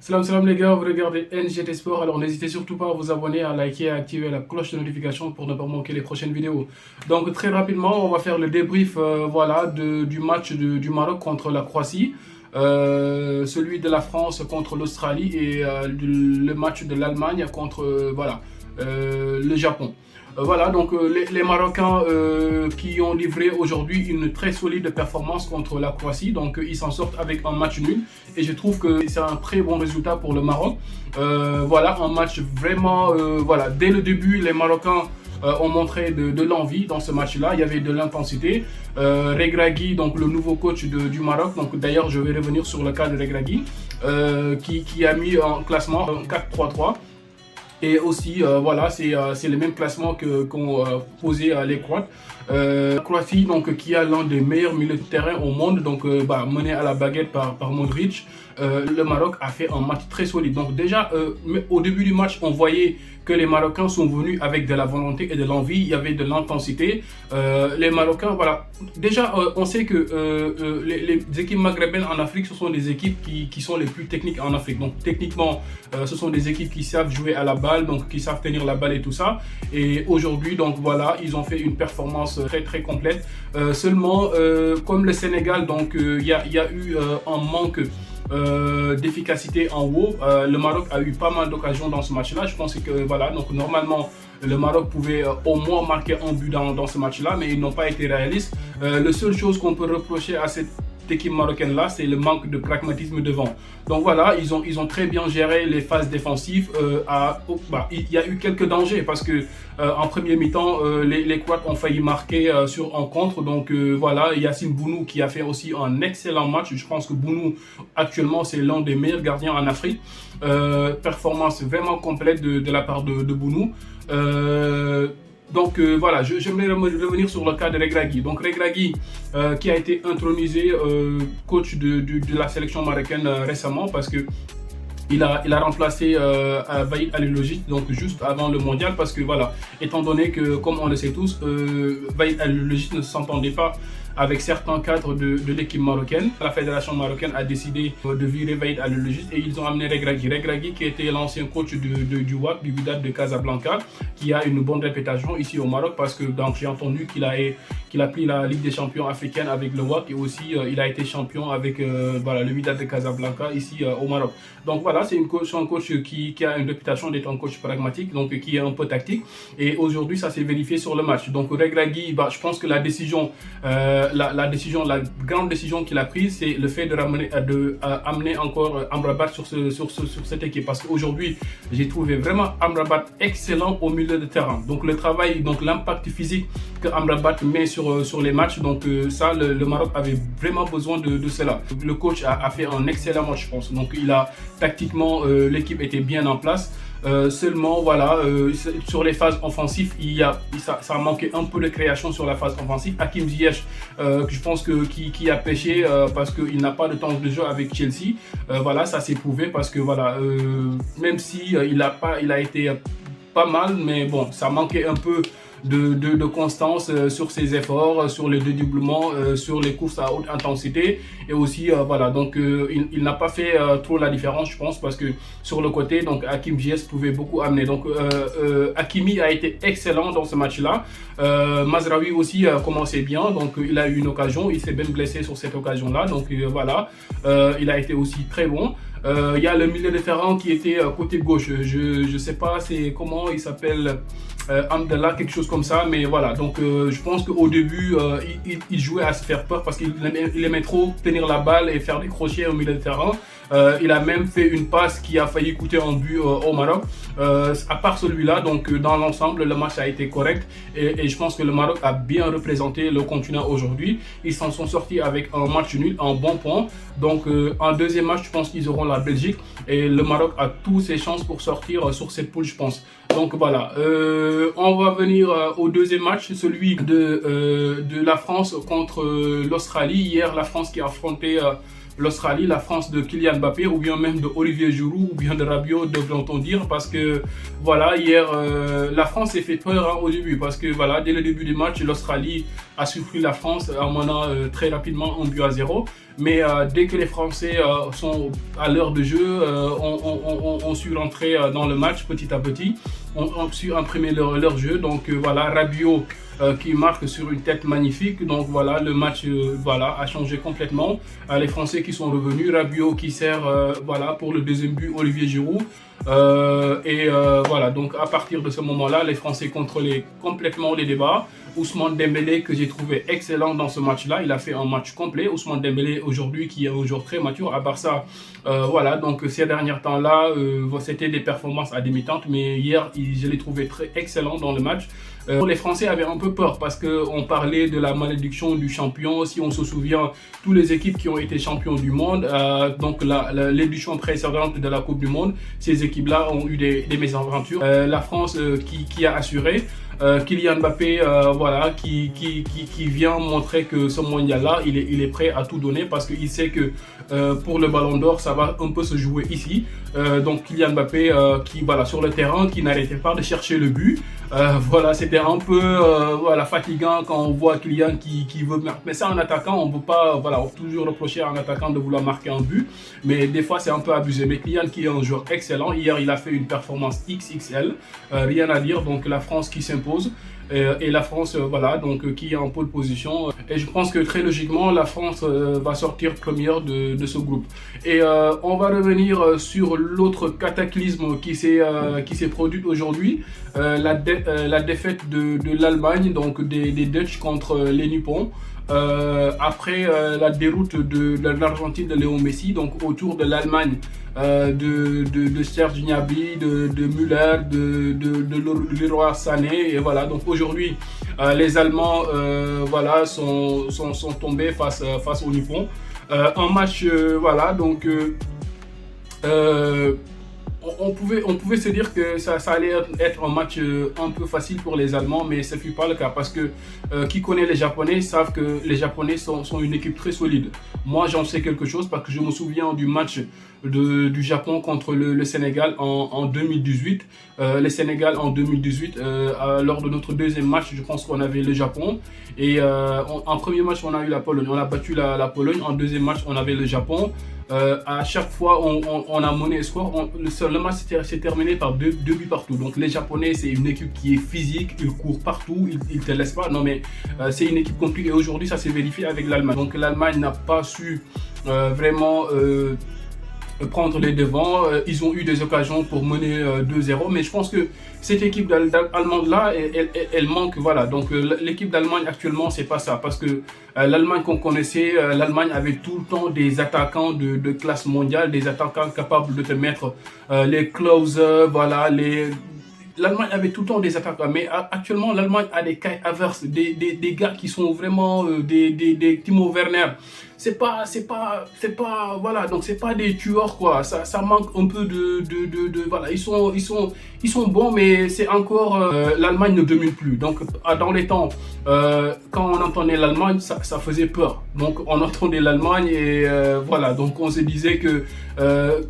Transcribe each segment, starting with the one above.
Salam salam les gars, vous regardez NGT Sport, alors n'hésitez surtout pas à vous abonner, à liker et à activer la cloche de notification pour ne pas manquer les prochaines vidéos. Donc très rapidement, on va faire le débrief du match du Maroc contre la Croatie, celui de la France contre l'Australie et le match de l'Allemagne contre le Japon. Les Marocains qui ont livré aujourd'hui une très solide performance contre la Croatie, donc ils s'en sortent avec un match nul et je trouve que c'est un très bon résultat pour le Maroc. Un match vraiment, dès le début les Marocains ont montré de l'envie dans ce match-là, il y avait de l'intensité. Regragui, donc le nouveau coach du Maroc, donc d'ailleurs je vais revenir sur le cas de Regragui, qui a mis en classement 4-3-3. Et aussi, c'est le même classement qu'ont posé les Croates. Croatie, donc, qui a l'un des meilleurs milieux de terrain au monde, donc mené à la baguette par Modric. Le Maroc a fait un match très solide. Donc déjà, au début du match, on voyait que les Marocains sont venus avec de la volonté et de l'envie. Il y avait de l'intensité. Les Marocains, déjà, on sait que les équipes maghrébines en Afrique, ce sont des équipes qui sont les plus techniques en Afrique. Donc techniquement, ce sont des équipes qui savent jouer à la balle, donc qui savent tenir la balle et tout ça. Et aujourd'hui, donc voilà, ils ont fait une performance très très complète. Seulement, comme le Sénégal, donc il y a eu un manque d'efficacité en haut. Le Maroc a eu pas mal d'occasions dans ce match-là. Je pense que donc normalement le Maroc pouvait au moins marquer un but dans ce match-là, mais ils n'ont pas été réalistes. La seule chose qu'on peut reprocher à cette équipe marocaine là, c'est le manque de pragmatisme devant. Donc voilà, ils ont très bien géré les phases défensives. Il y a eu quelques dangers parce que en premier mi-temps, les Croates ont failli marquer sur un contre. Donc Yassine Bounou qui a fait aussi un excellent match. Je pense que Bounou actuellement c'est l'un des meilleurs gardiens en Afrique. Performance vraiment complète de la part de Bounou. J'aimerais revenir sur le cas de Regragui. Donc Regragui qui a été intronisé coach de la sélection marocaine récemment parce que il a remplacé Vahid Halilhodžić donc juste avant le mondial parce que étant donné que comme on le sait tous, Vahid Halilhodžić ne s'entendait pas avec certains cadres de l'équipe marocaine. La fédération marocaine a décidé de virer Vahid Halilhodžić et ils ont amené Regragui. Regragui qui était l'ancien coach du WAC, du Wydad de Casablanca, qui a une bonne réputation ici au Maroc parce que j'ai entendu qu'il a pris la Ligue des champions africaine avec le WAC et aussi il a été champion avec le Wydad de Casablanca ici au Maroc. Donc c'est un coach qui a une réputation d'être un coach pragmatique, donc qui est un peu tactique. Et aujourd'hui, ça s'est vérifié sur le match. Donc Regragui, je pense que la grande décision qu'il a prise, c'est le fait amener encore Amrabat sur cette équipe. Parce qu'aujourd'hui, j'ai trouvé vraiment Amrabat excellent au milieu de terrain. Donc le travail, donc l'impact physique que Amrabat met sur les matchs, donc le Maroc avait vraiment besoin de cela. Le coach a fait un excellent match, je pense. Donc tactiquement, l'équipe était bien en place. Sur les phases offensives, ça manquait un peu de création sur la phase offensive. Hakim Ziyech, je pense qui a pêché parce qu'il n'a pas de temps de jeu avec Chelsea. Ça s'est prouvé parce que même si il a été pas mal, mais bon, ça manquait un peu de constance sur ses efforts, sur les dédoublements, sur les courses à haute intensité et aussi il n'a pas fait trop la différence, je pense, parce que sur le côté, donc Hakim Ziyech pouvait beaucoup amener. Donc Hakimi a été excellent dans ce match-là. Mazraoui aussi a commencé bien, donc il a eu une occasion, il s'est bien blessé sur cette occasion-là, donc il a été aussi très bon. Il y a le milieu de terrain qui était côté gauche, je sais pas comment il s'appelle, Amdallah, quelque chose comme ça, mais je pense qu'au début il jouait à se faire peur parce qu'il aimait trop tenir la balle et faire des crochets au milieu de terrain. Il a même fait une passe qui a failli coûter un but au Maroc. À part celui-là, donc dans l'ensemble, le match a été correct et je pense que le Maroc a bien représenté le continent aujourd'hui. Ils s'en sont sortis avec un match nul, un bon point. Donc en deuxième match, je pense qu'ils auront la Belgique et le Maroc a toutes ses chances pour sortir sur cette poule, je pense. Donc on va venir au deuxième match, celui de la France contre l'Australie. Hier, la France qui a affronté l'Australie, la France de Kylian Mbappé ou bien même de Olivier Giroud ou bien de Rabiot, devrait-on dire, parce que hier la France s'est fait peur au début parce que dès le début du match, l'Australie a surpris la France en menant très rapidement 1-0. Mais dès que les Français sont à l'heure de jeu, on su rentrer dans le match petit à petit, on su imprimer leur jeu. Donc voilà, Rabiot qui marque sur une tête magnifique. Donc voilà, le match voilà, a changé complètement. Les Français qui sont revenus, Rabiot qui sert voilà, pour le deuxième but, Olivier Giroud. Voilà, donc à partir de ce moment-là, les Français contrôlaient complètement les débats. Ousmane Dembélé, que j'ai trouvé excellent dans ce match-là, il a fait un match complet. Ousmane Dembélé aujourd'hui, qui est un joueur très mature à Barça. Voilà, donc ces derniers temps-là, c'était des performances à demi-teinte, mais hier, je l'ai trouvé très excellent dans le match. Les Français avaient un peu peur parce qu'on parlait de la malédiction du champion. Si on se souvient, toutes les équipes qui ont été champions du monde, donc l'édition précédente de la Coupe du Monde, ces équipes-là ont eu des mésaventures. La France qui a assuré. Kylian Mbappé, voilà, qui vient montrer que ce mondial-là, il est prêt à tout donner parce qu'il sait que pour le Ballon d'Or, ça va un peu se jouer ici. Donc Kylian Mbappé, qui voilà, sur le terrain, qui n'arrêtait pas de chercher le but. Voilà, c'était un peu voilà, fatigant quand on voit Kylian qui veut marquer. Mais ça, en attaquant, on ne peut pas voilà, toujours reprocher à un attaquant de vouloir marquer un but. Mais des fois, c'est un peu abusé. Mais Kylian, qui est un joueur excellent, hier, il a fait une performance XXL. Rien à dire. Donc la France qui s'impose. Et la France, voilà, donc qui est en pole position. Et je pense que très logiquement, la France va sortir première de ce groupe. Et on va revenir sur l'autre cataclysme qui s'est produit aujourd'hui, la défaite de l'Allemagne, donc des Dutch contre les Nippons. Après la déroute de l'Argentine de Léo Messi, donc autour de l'Allemagne, de Serge Gnabry, de Müller, de Leroy Sané, et voilà. Donc aujourd'hui, les Allemands, voilà, sont tombés face aux Nippons. Un match, voilà, donc. On pouvait se dire que ça allait être un match un peu facile pour les Allemands, mais ce ne fut pas le cas parce que qui connaît les Japonais savent que les Japonais sont une équipe très solide. Moi, j'en sais quelque chose parce que je me souviens du match du Japon contre le Sénégal en 2018. Le Sénégal en 2018, lors de notre deuxième match, je pense qu'on avait le Japon. Et en premier match, on a eu la Pologne. On a battu la Pologne. En deuxième match, on avait le Japon. À chaque fois, on a mené le score. Le match s'est terminé par deux buts partout. Donc les Japonais, c'est une équipe qui est physique, ils courent partout, ils ne te laissent pas. Non mais c'est une équipe compliquée. Et aujourd'hui, ça s'est vérifié avec l'Allemagne. Donc l'Allemagne n'a pas su vraiment prendre les devants. Ils ont eu des occasions pour mener 2-0, mais je pense que cette équipe allemande-là, elle manque. Voilà. Donc l'équipe d'Allemagne actuellement, c'est pas ça, parce que l'Allemagne qu'on connaissait, l'Allemagne avait tout le temps des attaquants de classe mondiale, des attaquants capables de te mettre les closers, voilà, l'Allemagne avait tout le temps des attaquants, mais actuellement l'Allemagne a des Kai Havertz, des gars qui sont vraiment des Timo Werner. C'est pas, voilà, donc c'est pas des tueurs quoi. Ça manque un peu voilà, ils sont bons, mais c'est encore l'Allemagne ne domine plus. Donc dans les temps, quand on entendait l'Allemagne, ça faisait peur. Donc on entendait l'Allemagne et voilà, donc on se disait que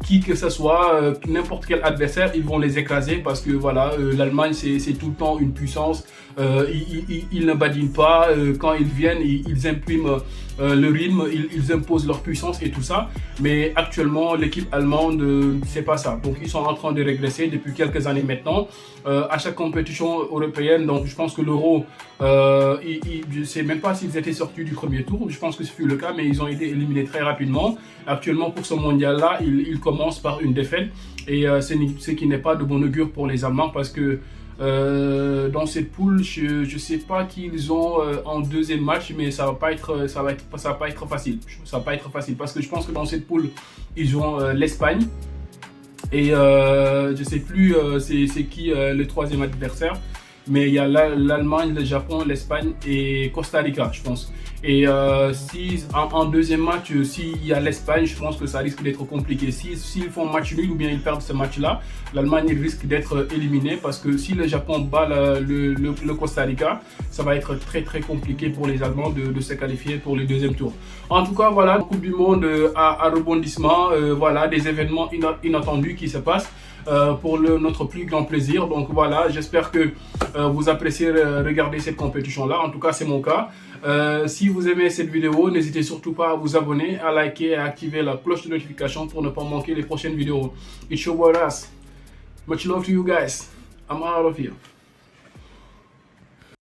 qui que ce soit, n'importe quel adversaire, ils vont les écraser parce que voilà, l'Allemagne c'est tout le temps une puissance. Ils ne badinent pas. Quand ils viennent, ils impriment le rythme, ils imposent leur puissance et tout ça. Mais actuellement, l'équipe allemande, c'est pas ça. Donc ils sont en train de régresser depuis quelques années maintenant. À chaque compétition européenne, donc je pense que l'Euro, je ne sais même pas s'ils étaient sortis du premier tour. Je pense que ce fut le cas, mais ils ont été éliminés très rapidement. Actuellement, pour ce mondial-là, ils commencent par une défaite. Et ce qui n'est pas de bon augure pour les Allemands parce que dans cette poule, je sais pas qui ils ont en deuxième match, mais ça va pas être facile. Ça va pas être facile parce que je pense que dans cette poule, ils ont l'Espagne et je sais plus c'est qui le troisième adversaire. Mais il y a l'Allemagne, le Japon, l'Espagne et Costa Rica, je pense. Et si en deuxième match, s'il y a l'Espagne, je pense que ça risque d'être compliqué. S'ils font match nul ou bien ils perdent ce match-là, l'Allemagne risque d'être éliminée parce que si le Japon bat le Costa Rica, ça va être très très compliqué pour les Allemands de se qualifier pour le deuxième tour. En tout cas, voilà, Coupe du Monde à rebondissement, voilà, des événements inattendus qui se passent. Pour notre plus grand plaisir. Donc voilà, j'espère que vous appréciez regarder cette compétition là. En tout cas, c'est mon cas. Si vous aimez cette vidéo, n'hésitez surtout pas à vous abonner, à liker et à activer la cloche de notification pour ne pas manquer les prochaines vidéos. It's your boy Ras. Much love to you guys. I'm out of here.